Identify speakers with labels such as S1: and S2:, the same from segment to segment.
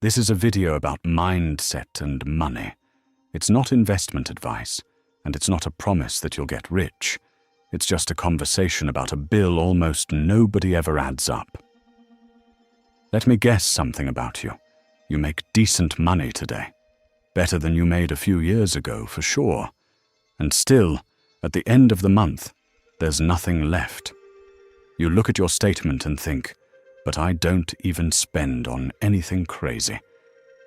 S1: This is a video about mindset and money. It's not investment advice, and it's not a promise that you'll get rich. It's just a conversation about a bill almost nobody ever adds up. Let me guess something about you. You make decent money today. Better than you made a few years ago, for sure. And still, at the end of the month, there's nothing left. You look at your statement and think, but I don't even spend on anything crazy.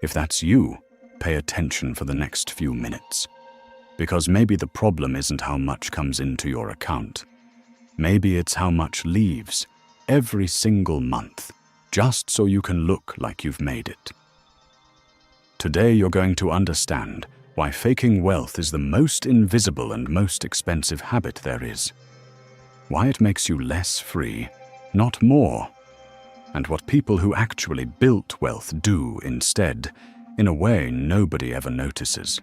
S1: If that's you, pay attention for the next few minutes. Because maybe the problem isn't how much comes into your account. Maybe it's how much leaves every single month, just so you can look like you've made it. Today you're going to understand why faking wealth is the most invisible and most expensive habit there is. Why it makes you less free, not more. And what people who actually built wealth do instead, in a way nobody ever notices.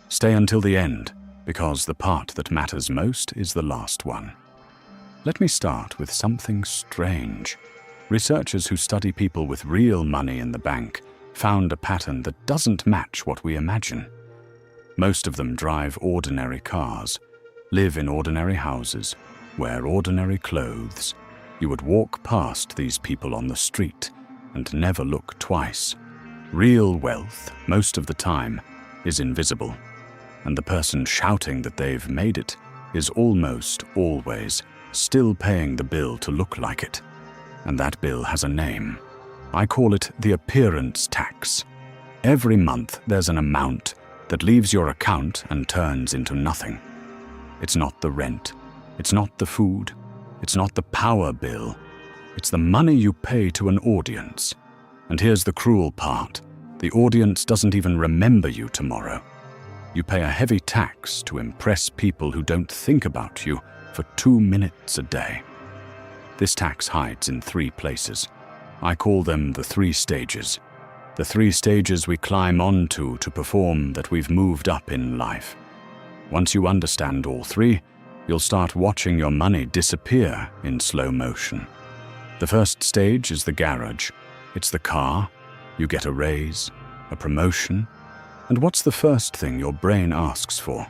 S1: Stay until the end, because the part that matters most is the last one. Let me start with something strange. Researchers who study people with real money in the bank found a pattern that doesn't match what we imagine. Most of them drive ordinary cars, live in ordinary houses, wear ordinary clothes. You would walk past these people on the street and never look twice. Real wealth, most of the time, is invisible, and the person shouting that they've made it is almost always still paying the bill to look like it. And that bill has a name. I call it the appearance tax. Every month there's an amount that leaves your account and turns into nothing. It's not the rent, it's not the food, it's not the power bill. It's the money you pay to an audience. And here's the cruel part. The audience doesn't even remember you tomorrow. You pay a heavy tax to impress people who don't think about you for 2 minutes a day. This tax hides in 3 places. I call them the 3 stages. The 3 stages we climb onto to perform that we've moved up in life. Once you understand all 3, you'll start watching your money disappear in slow motion. The first stage is the garage. It's the car. You get a raise, a promotion, and what's the first thing your brain asks for?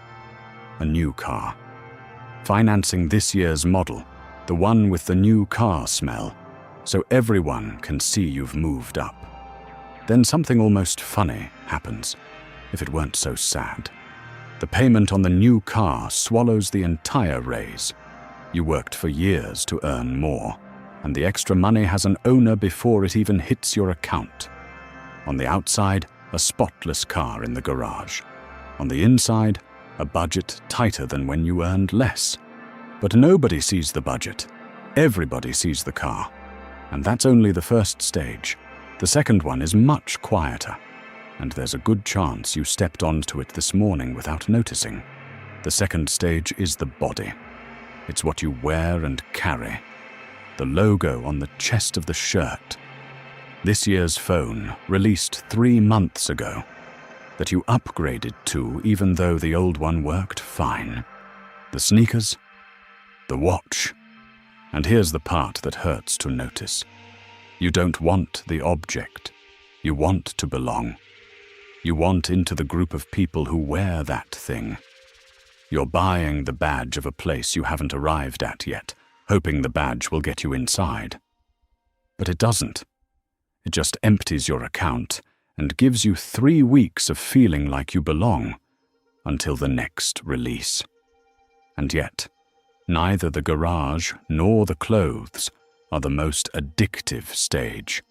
S1: A new car. Financing this year's model, the one with the new car smell, so everyone can see you've moved up. Then something almost funny happens, if it weren't so sad. The payment on the new car swallows the entire raise. You worked for years to earn more, and the extra money has an owner before it even hits your account. On the outside, a spotless car in the garage. On the inside, a budget tighter than when you earned less. But nobody sees the budget. Everybody sees the car. And that's only the first stage. The second one is much quieter. And there's a good chance you stepped onto it this morning without noticing. The second stage is the body. It's what you wear and carry. The logo on the chest of the shirt. This year's phone, released 3 months ago, that you upgraded to even though the old one worked fine. The sneakers, the watch. And here's the part that hurts to notice. You don't want the object. You want to belong. You want into the group of people who wear that thing. You're buying the badge of a place you haven't arrived at yet, hoping the badge will get you inside. But it doesn't. It just empties your account and gives you 3 weeks of feeling like you belong until the next release. And yet, neither the garage nor the clothes are the most addictive stage.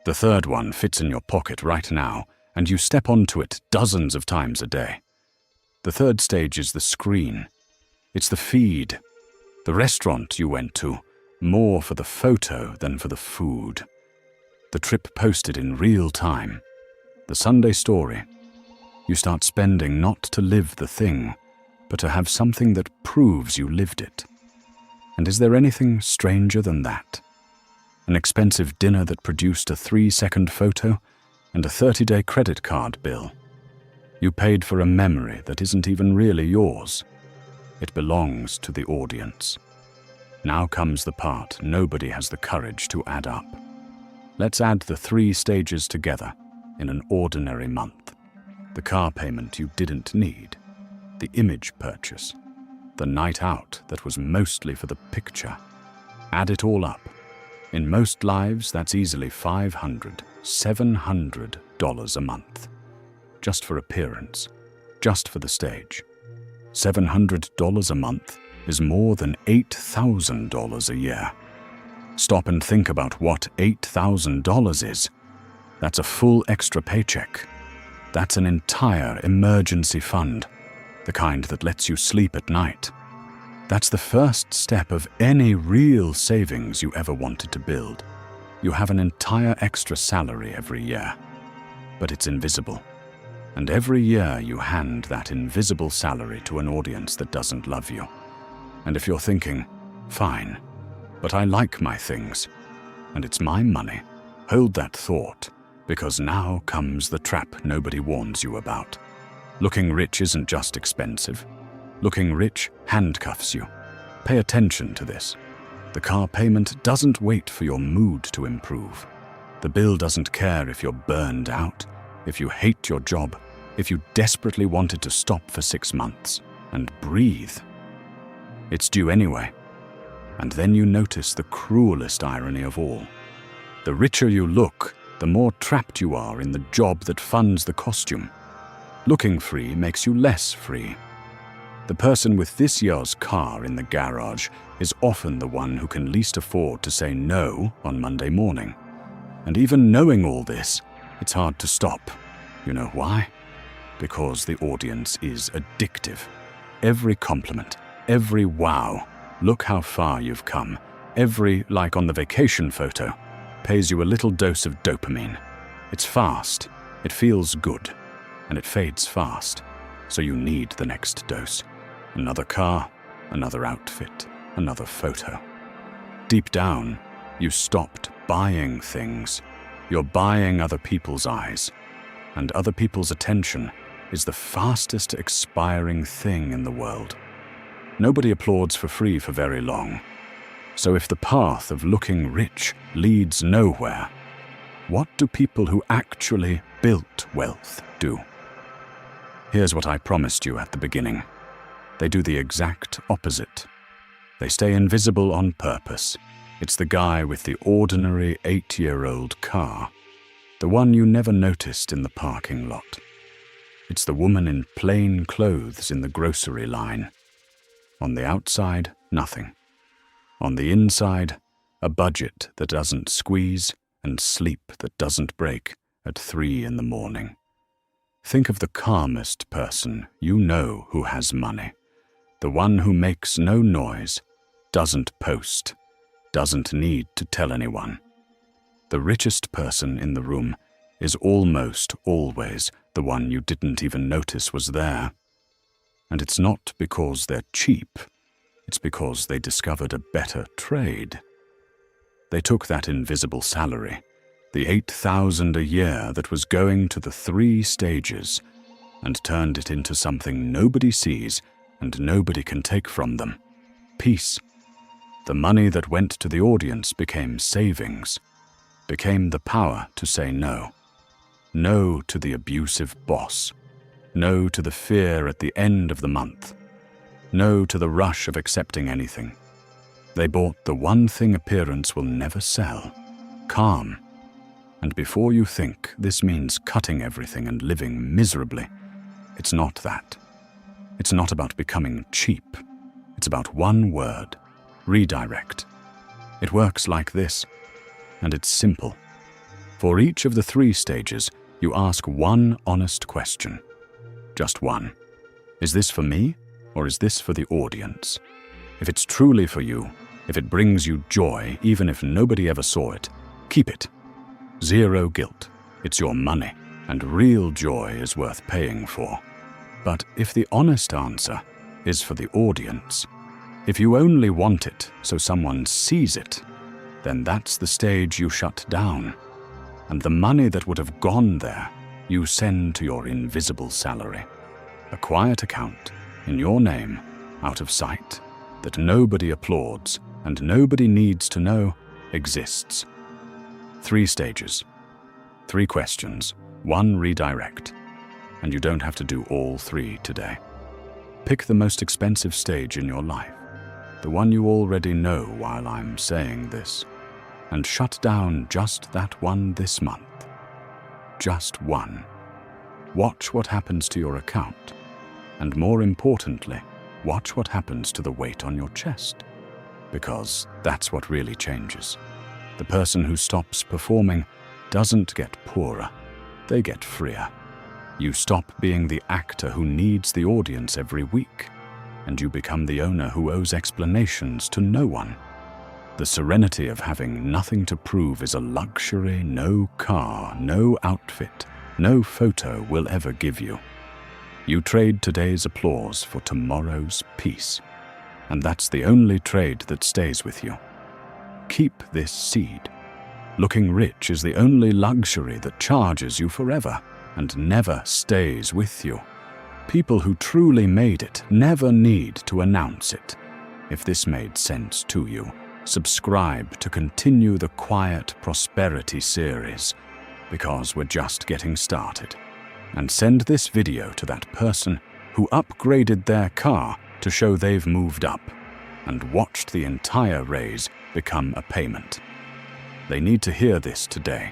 S1: The third one fits in your pocket right now, and you step onto it dozens of times a day. The third stage is the screen. It's the feed. The restaurant you went to, more for the photo than for the food. The trip posted in real time. The Sunday story. You start spending not to live the thing, but to have something that proves you lived it. And is there anything stranger than that? An expensive dinner that produced a 3-second photo and a 30-day credit card bill. You paid for a memory that isn't even really yours. It belongs to the audience. Now comes the part nobody has the courage to add up. Let's add the 3 stages together in an ordinary month. The car payment you didn't need, the image purchase, the night out that was mostly for the picture. Add it all up. In most lives, that's easily $500, $700 a month. Just for appearance, just for the stage. $700 a month is more than $8,000 a year. Stop and think about what $8,000 is. That's a full extra paycheck. That's an entire emergency fund, the kind that lets you sleep at night. That's the first step of any real savings you ever wanted to build. You have an entire extra salary every year, but it's invisible. And every year you hand that invisible salary to an audience that doesn't love you. And if you're thinking, fine, but I like my things, and it's my money, hold that thought, because now comes the trap nobody warns you about. Looking rich isn't just expensive. Looking rich handcuffs you. Pay attention to this. The car payment doesn't wait for your mood to improve. The bill doesn't care if you're burned out, if you hate your job, if you desperately wanted to stop for 6 months and breathe. It's due anyway. And then you notice the cruelest irony of all. The richer you look, the more trapped you are in the job that funds the costume. Looking free makes you less free. The person with this year's car in the garage is often the one who can least afford to say no on Monday morning. And even knowing all this, it's hard to stop. You know why? Because the audience is addictive. Every compliment, every wow, look how far you've come, every like on the vacation photo, pays you a little dose of dopamine. It's fast, it feels good, and it fades fast, so you need the next dose. Another car, another outfit, another photo. Deep down, you stopped buying things. You're buying other people's eyes, and other people's attention is the fastest expiring thing in the world. Nobody applauds for free for very long. So if the path of looking rich leads nowhere, what do people who actually built wealth do? Here's what I promised you at the beginning. They do the exact opposite. They stay invisible on purpose. It's the guy with the ordinary 8-year-old car, the one you never noticed in the parking lot. It's the woman in plain clothes in the grocery line. On the outside, nothing. On the inside, a budget that doesn't squeeze and sleep that doesn't break at 3 in the morning. Think of the calmest person you know who has money. The one who makes no noise, doesn't post, doesn't need to tell anyone. The richest person in the room is almost always the one you didn't even notice was there. And it's not because they're cheap, it's because they discovered a better trade. They took that invisible salary, the $8,000 a year that was going to the 3 stages, and turned it into something nobody sees and nobody can take from them. Peace. The money that went to the audience became savings, became the power to say no. No to the abusive boss. No to the fear at the end of the month. No to the rush of accepting anything. They bought the one thing appearance will never sell: calm. And before you think this means cutting everything and living miserably, it's not that. It's not about becoming cheap. It's about one word: redirect. It works like this, and it's simple. For each of the 3 stages, you ask one honest question. Just one. Is this for me, or is this for the audience? If it's truly for you, if it brings you joy, even if nobody ever saw it, keep it. Zero guilt. It's your money, and real joy is worth paying for. But if the honest answer is for the audience, if you only want it so someone sees it, then that's the stage you shut down. And the money that would have gone there, you send to your invisible salary. A quiet account, in your name, out of sight, that nobody applauds and nobody needs to know exists. 3 stages, 3 questions, 1 redirect. And you don't have to do all 3 today. Pick the most expensive stage in your life, the one you already know while I'm saying this, and shut down just that one this month. Just one. Watch what happens to your account, and more importantly, watch what happens to the weight on your chest, because that's what really changes. The person who stops performing doesn't get poorer, they get freer. You stop being the actor who needs the audience every week, and you become the owner who owes explanations to no one. The serenity of having nothing to prove is a luxury no car, no outfit, no photo will ever give you. You trade today's applause for tomorrow's peace, and that's the only trade that stays with you. Keep this seed. Looking rich is the only luxury that charges you forever and never stays with you. People who truly made it never need to announce it. If this made sense to you, subscribe to continue the Quiet Prosperity series, because we're just getting started. And send this video to that person who upgraded their car to show they've moved up and watched the entire raise become a payment. They need to hear this today.